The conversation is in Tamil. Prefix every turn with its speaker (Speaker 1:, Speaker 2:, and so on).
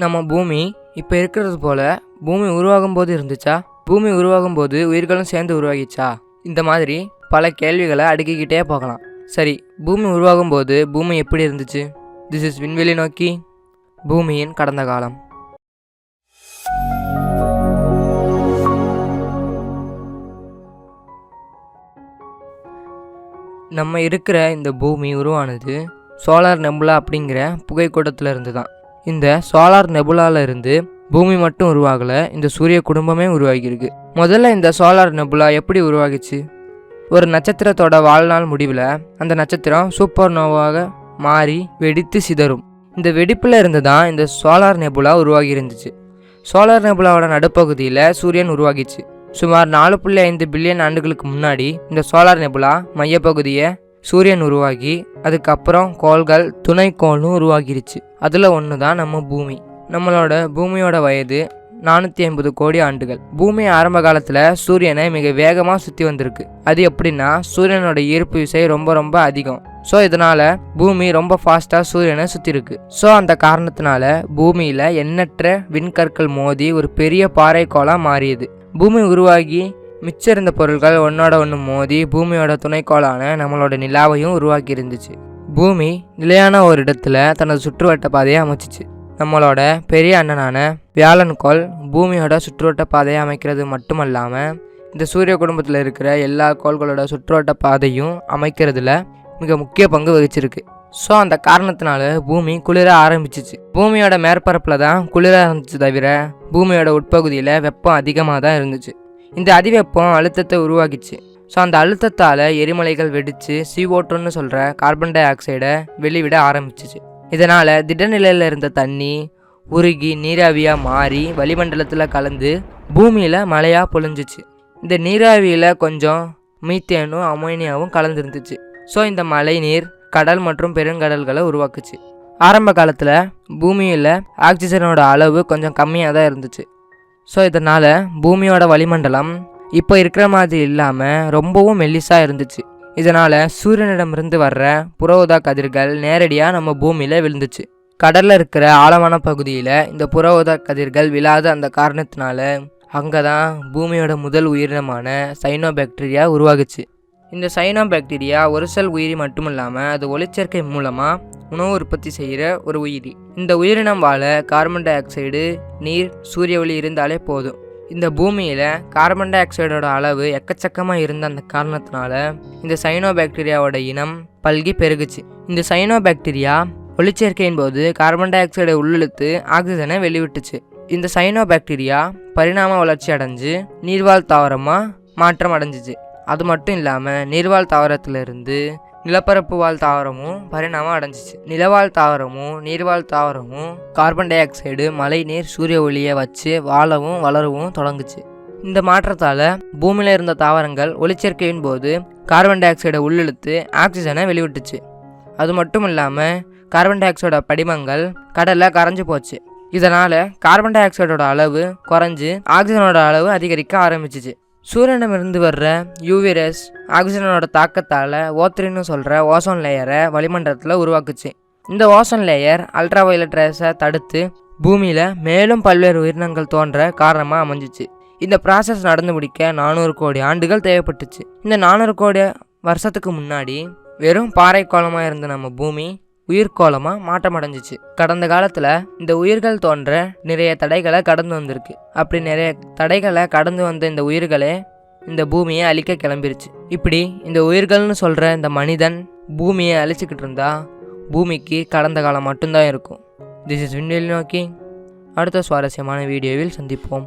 Speaker 1: நம்ம பூமி இப்போ இருக்கிறது போல் பூமி உருவாகும் போது இருந்துச்சா? பூமி உருவாகும் போது உயிர்களும் சேர்ந்து உருவாகிச்சா? இந்த மாதிரி பல கேள்விகளை அடுக்கிக்கிட்டே போகலாம். சரி, பூமி உருவாகும் போது பூமி எப்படி இருந்துச்சு? திஸ் இஸ் விண்வெளி நோக்கி பூமியின் கடந்த காலம். நம்ம இருக்கிற இந்த பூமி உருவானது சோலார் நெபுலா அப்படிங்கிற புகைக்கூட்டத்தில் இருந்து தான். இந்த சோலார் நெபுலாவில் இருந்து பூமி மட்டும் உருவாகலை, இந்த சூரிய குடும்பமே உருவாகியிருக்கு. முதல்ல இந்த சோலார் நெபுலா எப்படி உருவாகிச்சு? ஒரு நட்சத்திரத்தோட வாழ்நாள் முடிவில் அந்த நட்சத்திரம் சூப்பர் நோவாக மாறி வெடித்து சிதறும். இந்த வெடிப்பில் இருந்து தான் இந்த சோலார் நெபுலா உருவாகி இருந்துச்சு. சோலார் நெபுலாவோட நடுப்பகுதியில் சூரியன் உருவாகிச்சு. சுமார் 4.5 பில்லியன் ஆண்டுகளுக்கு முன்னாடி இந்த சோலார் நெபுலா மையப்பகுதியை சூரியன் உருவாகி அதுக்கப்புறம் கோள்கள் துணைக்கோளும் உருவாகிருச்சு. அதில் ஒன்று தான் நம்ம பூமி. நம்மளோட பூமியோட வயது 450 கோடி ஆண்டுகள். பூமி ஆரம்ப காலத்தில் சூரியனை மிக வேகமாக சுற்றி வந்திருக்கு. அது எப்படின்னா, சூரியனோட ஈர்ப்பு விசை ரொம்ப அதிகம். ஸோ இதனால் பூமி ரொம்ப ஃபாஸ்ட்டாக சூரியனை சுற்றி இருக்கு. ஸோ அந்த காரணத்தினால பூமியில் எண்ணற்ற விண்கற்கள் மோதி ஒரு பெரிய பாறைக்கோளாக மாறியது. பூமி உருவாகி மிச்சம் இருந்த பொருட்கள் ஒன்றோட ஒன்று மோதி பூமியோட துணைக்கோளான நம்மளோட நிலாவையும் உருவாக்கி இருந்துச்சு. பூமி நிலையான ஒரு இடத்துல தனது சுற்றுவட்ட பாதையை அமைச்சிச்சு. நம்மளோட பெரிய அண்ணனான வியாழன்கோள் பூமியோட சுற்றுவட்ட பாதையை அமைக்கிறது மட்டுமல்லாமல் இந்த சூரிய குடும்பத்தில் இருக்கிற எல்லா கோள்களோட சுற்றுவட்ட பாதையும் அமைக்கிறதுல மிக முக்கிய பங்கு வகிச்சிருக்கு. ஸோ அந்த காரணத்தினால பூமி குளிர ஆரம்பிச்சிச்சு. பூமியோட மேற்பரப்பில் தான் குளிர ஆரம்பிச்சு தவிர பூமியோட உட்பகுதியில் வெப்பம் அதிகமாக தான் இருந்துச்சு. இந்த அதிவெப்பம் அழுத்தத்தை உருவாக்கிச்சு. ஸோ அந்த அழுத்தத்தால் எரிமலைகள் வெடித்து CO2ன்னு சொல்கிற கார்பன் டை ஆக்சைடை வெளிவிட ஆரம்பிச்சிச்சு. இதனால் திடநிலையில் இருந்த தண்ணி உருகி நீராவியாக மாறி வளிமண்டலத்தில் கலந்து பூமியில் மழையாக பொழிஞ்சிச்சு. இந்த நீராவியில் கொஞ்சம் மீத்தேனும் அமோனியாவும் கலந்துருந்துச்சு. ஸோ இந்த மழை நீர் கடல் மற்றும் பெருங்கடல்களை உருவாக்குச்சு. ஆரம்ப காலத்தில் பூமியில் ஆக்சிஜனோட அளவு கொஞ்சம் கம்மியாக தான் இருந்துச்சு. ஸோ இதனால் பூமியோட வளிமண்டலம் இப்போ இருக்கிற மாதிரி இல்லாமல் ரொம்பவும் மெல்லிசாக இருந்துச்சு. இதனால் சூரியனிடமிருந்து வர்ற புற ஊதா கதிர்கள் நேரடியாக நம்ம பூமியில் விழுந்துச்சு. கடலில் இருக்கிற ஆழமான பகுதியில் இந்த புற ஊதா கதிர்கள் விழாத அந்த காரணத்தினால அங்கே தான் பூமியோட முதல் உயிரினமான சைனோபாக்டீரியா உருவாகுச்சு. இந்த சைனோபாக்டீரியா ஒரு செல் உயிரி மட்டும் இல்லாமல் அது ஒளிச்சேர்க்கை மூலமாக உணவு உற்பத்தி செய்கிற ஒரு உயிரி. இந்த உயிரினம் வாழ கார்பன் டை ஆக்சைடு, நீர், சூரிய ஒளி இருந்தாலே போதும். இந்த பூமியில் கார்பன் டை ஆக்சைடோட அளவு எக்கச்சக்கமாக இருந்த அந்த காரணத்தினால இந்த சைனோபாக்டீரியாவோட இனம் பல்கி பெருகுச்சு. இந்த சைனோபாக்டீரியா ஒளிச்சேர்க்கையின் போது கார்பன் டை ஆக்சைடை உள்ளிழுத்து ஆக்சிஜனை வெளிவிட்டுச்சு. இந்த சைனோபாக்டீரியா பரிணாம வளர்ச்சி அடைஞ்சு நீர்வாழ் தாவரமாக மாற்றம் அடைஞ்சிச்சு. அது மட்டும் இல்லாமல் நீர்வாழ் தாவரத்திலிருந்து நிலப்பரப்பு வாழ் தாவரமும் பரிணாமம் அடைஞ்சிச்சு. நிலவாழ் தாவரமும் நீர்வாழ் தாவரமும் கார்பன் டை ஆக்சைடு, மழை நீர், சூரிய ஒளியை வச்சு வாழவும் வளரவும் தொடங்குச்சு. இந்த மாற்றத்தால் பூமியில் இருந்த தாவரங்கள் ஒளிச்சேர்க்கையின் போது கார்பன் டை ஆக்சைடை உள்ளிழுத்து ஆக்சிஜனை வெளிவிட்டுச்சு. அது மட்டும் இல்லாமல் கார்பன் டை ஆக்சைடோட படிமங்கள் கடலில் கரைஞ்சி போச்சு. இதனால் கார்பன் டை ஆக்சைடோட அளவு குறைஞ்சி ஆக்சிஜனோட அளவு அதிகரிக்க ஆரம்பிச்சிச்சு. சூரியனிடமிருந்து வர்ற யூவி ரேஸ் ஆக்சிஜனோட தாக்கத்தால் O3ன்னு சொல்கிற ஓசோன் லேயரை வளிமண்டலத்தில் உருவாக்குச்சு. இந்த ஓசோன் லேயர் அல்ட்ரா வயலட் ரேஸை தடுத்து பூமியில் மேலும் பல்வேறு உயிரினங்கள் தோன்ற காரணமாக அமைஞ்சிச்சு. இந்த ப்ராசஸ் நடந்து முடிக்க 400 கோடி ஆண்டுகள் தேவைப்பட்டுச்சு. இந்த 400 கோடி வருஷத்துக்கு முன்னாடி வெறும் பாறைக்கோளமாக இருந்த நம்ம பூமி உயிர்கோளமாக மாற்றம் அடைஞ்சிச்சு. கடந்த காலத்தில் இந்த உயிர்கள் தோன்ற நிறைய தடைகளை கடந்து வந்திருக்கு. அப்படி நிறைய தடைகளை கடந்து வந்த இந்த உயிர்களே இந்த பூமியை அழிக்க கிளம்பிருச்சு. இப்படி இந்த உயிர்கள்னு சொல்கிற இந்த மனிதன் பூமியை அழிச்சிக்கிட்டு இருந்தா பூமிக்கு கடந்த காலம் மட்டும்தான் இருக்கும். திஸ் இஸ் விண்வெளி நோக்கி. அடுத்த சுவாரஸ்யமான வீடியோவில் சந்திப்போம்.